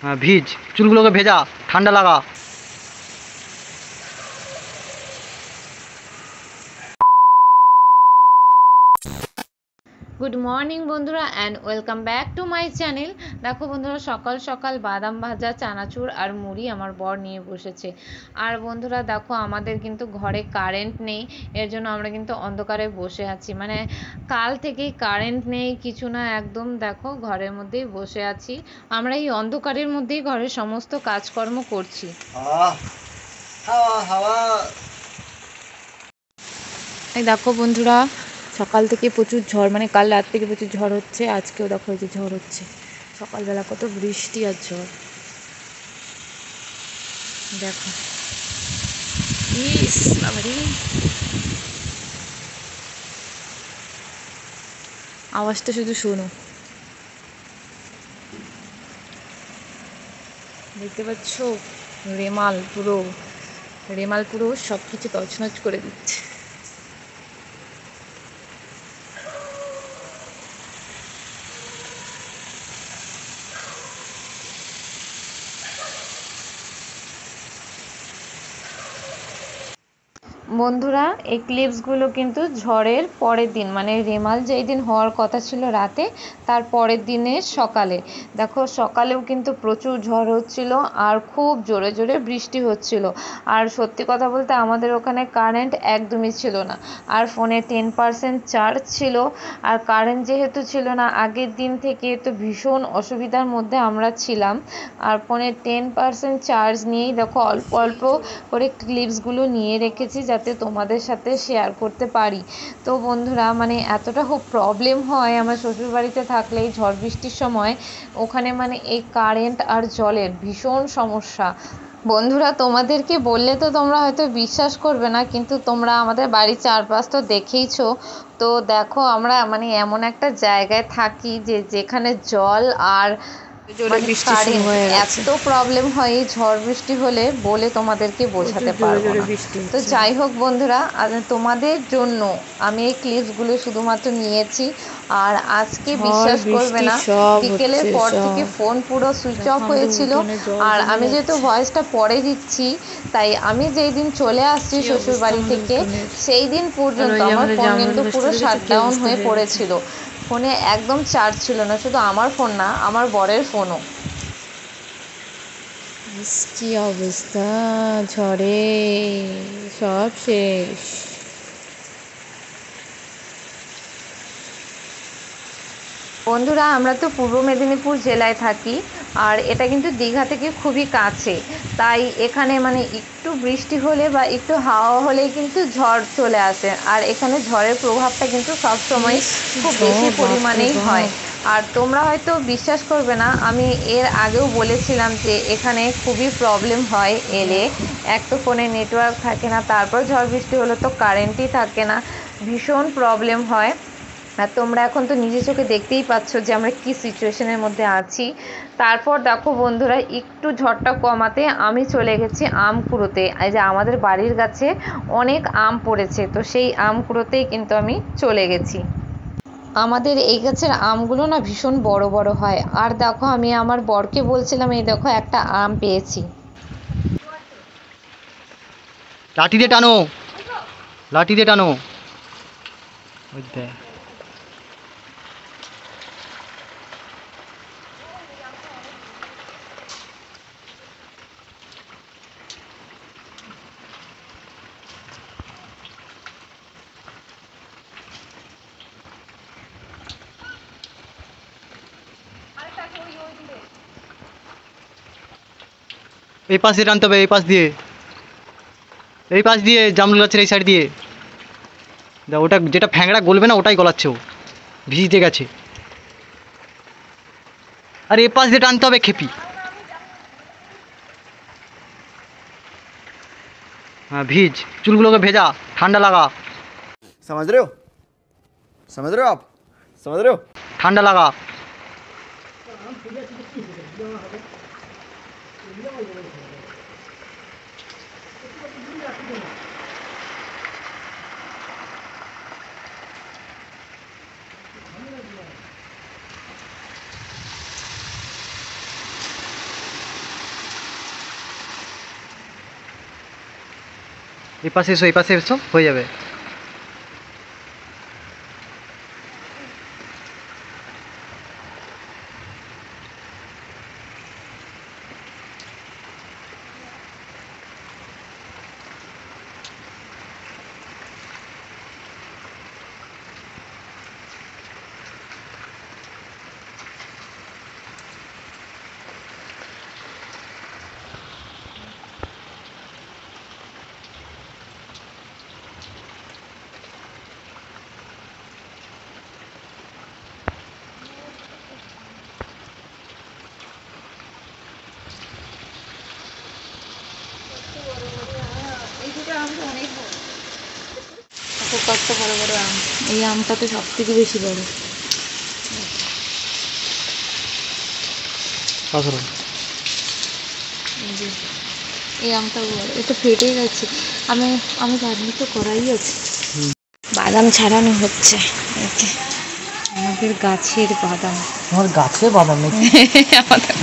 হ্যাঁ, ভিজ, চুলগুলোকে ভেজা, ঠান্ডা লাগা। গুড মর্নিং বন্ধুরা and welcome back to my channel. দেখো বন্ধুরা, সকাল সকাল বাদাম ভাজা, চানাচুর আর মুড়ি আমার বর নিয়ে বসেছে। আর বন্ধুরা দেখো, আমাদের কিন্তু ঘরে কারেন্ট নেই, এর জন্য আমরা কিন্তু অন্ধকারে বসে আছি। মানে কাল থেকেই কারেন্ট নেই, কিছু না, একদম দেখো ঘরের মধ্যেই বসে আছি। আমরা এই অন্ধকারের মধ্যেই ঘরের সমস্ত কাজকর্ম করছি। হাওয়া হাওয়া। এই দেখো বন্ধুরা, সকাল থেকে প্রচুর ঝড়, মানে কাল রাত থেকে প্রচুর ঝড় হচ্ছে, আজকেও দেখো এই যে ঝড় হচ্ছে। সকালবেলা কত বৃষ্টি আর ঝড়, দেখো। ইস বাবারে, আওয়াজটা শুধু শোনো, দেখতে পাচ্ছ? রেমাল পুরো সব কিছু তছনছ করে দিচ্ছে। বন্ধুরা, এই ক্লিপসগুলো কিন্তু ঝড়ের পরের দিন, মানে রেমাল যেই দিন হওয়ার কথা ছিল রাতে, তার পরের দিনের সকালে। দেখো, সকালেও কিন্তু প্রচুর ঝড় হচ্ছিল আর খুব জোরে জোরে বৃষ্টি হচ্ছিল। আর সত্যি কথা বলতে আমাদের ওখানে কারেন্ট একদমই ছিল না। আর ফোনে 10% চার্জ ছিল। আর কারেন্ট যেহেতু ছিল না আগের দিন থেকে, তো ভীষণ অসুবিধার মধ্যে আমরা ছিলাম। আর ফোনে 10% চার্জ নিয়েই দেখো অল্প অল্প করে ক্লিপসগুলো নিয়ে রেখেছি, যাতে তোমাদের সাথে শেয়ার করতে পারি। তো বন্ধুরা, মানে এতটা খুব প্রবলেম হয় আমার শ্বশুরবাড়িতে থাকলে এই ঝড় বৃষ্টির সময়। ওখানে মানে এই কারেন্ট আর জলের ভীষণ সমস্যা। বন্ধুরা, তোমাদেরকে বললে তো তোমরা হয়তো বিশ্বাস করবে না, কিন্তু তোমরা আমাদের বাড়ির চারপাশ তো দেখেইছো। তো দেখো, আমরা মানে এমন একটা জায়গায় থাকি যে যেখানে জল আর জোরে মানে বৃষ্টি শুরু কারেন্ট হয়ে গেছে। এত প্রবলেম হয় এই ঝড় বৃষ্টি হলে, বলে তোমাদেরকে প্রচুর বোঝাতে জোরে পারবো জোরে না। বৃষ্টি তো হচ্ছে। যাই হোক বন্ধুরা, তোমাদের জন্য আমি এই ক্লিপসগুলো শুধুমাত্র নিয়েছি। আর আজকে ঝড় বিশ্বাস করবে বৃষ্টি না, সব বিকেলের হচ্ছে, পর থেকে সব। ফোন পুরো সুইচ দেখো অফ আমাদের হয়েছিল। উঠোনে জল আর জমে আমি যেহেতু যাচ্ছে। ভয়েসটা পরে দিচ্ছি, তাই আমি যেই দিন চলে আসছি কি শ্বশুর অবস্থা বাড়ি আমাদের থেকে, উঠোনের! সেই দিন আর পর্যন্ত ওই যে আমার আমাদের ফোন জামরুল কিন্তু পুরো গাছটা দেখেছো কি শাটডাউন অবস্থা হয়ে হয়ে গেছে! পড়েছিল। ফোনে একদম চার্জ ছিল না, শুধু আমার ফোন না, আমার বরের ফোনও। ইস, কি অবস্থা! ঝড়ে সব শেষ। বন্ধুরা, আমরা তো পূর্ব মেদিনীপুর জেলায় থাকি। আর এটা কিন্তু দীঘা থেকে খুবই কাছে। তাই এখানে মানে একটু বৃষ্টি হলে বা একটু হাওয়া হলেই কিন্তু ঝড় চলে আসে। আর এখানে ঝড়ের প্রভাবটা কিন্তু সবসময় ইস, কি খুব বেশি ঝড়! বাপরে পরিমাণেই হয়। বাপ! আর তোমরা হয়তো বিশ্বাস করবে না, আমি এর আগেও বলেছিলাম যে এখানে খুবই প্রবলেম হয় এলে। এক তো ফোনে নেটওয়ার্ক থাকে না, তারপর ঝড় বৃষ্টি হলে তো কারেন্টই থাকে না, ভীষণ প্রবলেম হয়। আর তোমরা এখন তো নিজে চোখে দেখতেই পাচ্ছ যে আমরা কি সিচুয়েশনের মধ্যে আছি। তারপর দেখো বন্ধুরা, একটু ঝড়টা কমাতে আমি চলে গেছি আম কুড়োতে। এই যে আমাদের বাড়ির গাছে অনেক আম পড়েছে, তো সেই আম কুড়োতেই কিন্তু আমি চলে গেছি। আমাদের এই গাছের আমগুলো না ভীষণ বড় বড় হয়। আর দেখো, আমি আমার বরকে বলছিলাম, এই দেখো একটা আম পেয়েছি। লাঠি দিয়ে টানো, লাঠি দিয়ে টানো। ওই দেখ। এই পাশ দিয়ে টানতে হবে, এই পাশ দিয়ে, এই পাশ দিয়ে, জামরুল গাছের এই সাইড দিয়ে। দেখ, ওটা যেটা ফ্যাংড়া গলবে না ওটাই গলাচ্ছে ও, ভিজতে গেছে। আর এই পাশ দিয়ে টানতে হবে খেপি। হ্যাঁ, ভিজ, চুলগুলোকে ভেজা, ঠান্ডা লাগা। समझ रहे हो? समझ रहे हो आप? समझ रहे हो? ঠান্ডা লাগা। এই পাশে এসো, এই পাশে এসো, হয়ে যাবে। দেখো কত বড় বড় আম, এই আমটা তো সব থেকে বেশি বড়। এই যে এই আমটা বড়, এটা ফেটে গেছে। আমি আমি জানি তো করাই আছে। বাদাম ছাড়ানো হচ্ছে, এই যে আমাদের গাছের বাদাম। তোমার গাছে বাদাম নাকি? আমাদের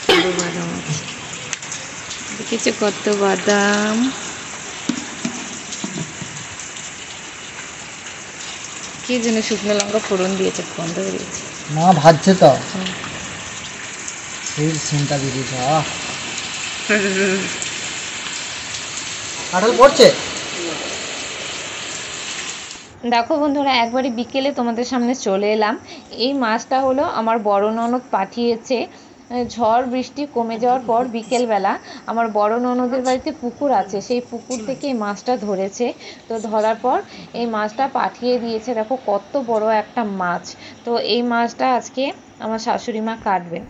কত বাদাম আছে, দেখেছো কত বাদাম। কি যেন শুকনো লঙ্কা ফোড়ন দিয়েছে, গন্ধ বেরিয়েছে। মা ভাজছে তো, সেই সিনটা বেরিয়েছে। কাঁঠাল পড়ছে। দেখো বন্ধুরা, একবারে বিকেলে তোমাদের সামনে চলে এলাম। এই মাছটা হলো আমার বড় ননদ পাঠিয়েছে। ঝড় বৃষ্টি কমে যাওয়ার পর বিকেলবেলা আমার বড় ননদের বাড়িতে পুকুর আছে, সেই পুকুর থেকে এই মাছটা ধরেছে। তো ধরার পর এই মাছটা পাঠিয়ে দিয়েছে। দেখো কত বড় একটা মাছ। তো এই মাছটা আজকে আমার শাশুড়ি মা কাটবে।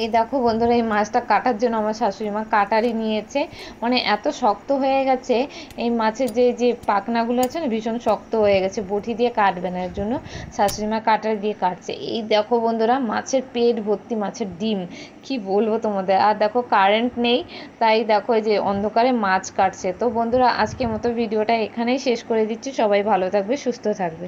এই দেখো বন্ধুরা, এই মাছটা কাটার জন্য আমার শাশুড়ি মা কাটারি নিয়েছে। মানে এত শক্ত হয়ে গেছে এই মাছের যে যে পাখনাগুলো আছে না, ভীষণ শক্ত হয়ে গেছে, বটি দিয়ে কাটবে না, এর জন্য শাশুড়ি মা কাটারি দিয়ে কাটছে। এই দেখো বন্ধুরা, মাছের পেট ভর্তি মাছের ডিম, কি বলবো তোমাদের। আর দেখো কারেন্ট নেই, তাই দেখো এই যে অন্ধকারে মাছ কাটছে। তো বন্ধুরা, আজকের মতো ভিডিওটা এখানেই শেষ করে দিচ্ছি। সবাই ভালো থাকবে, সুস্থ থাকবে।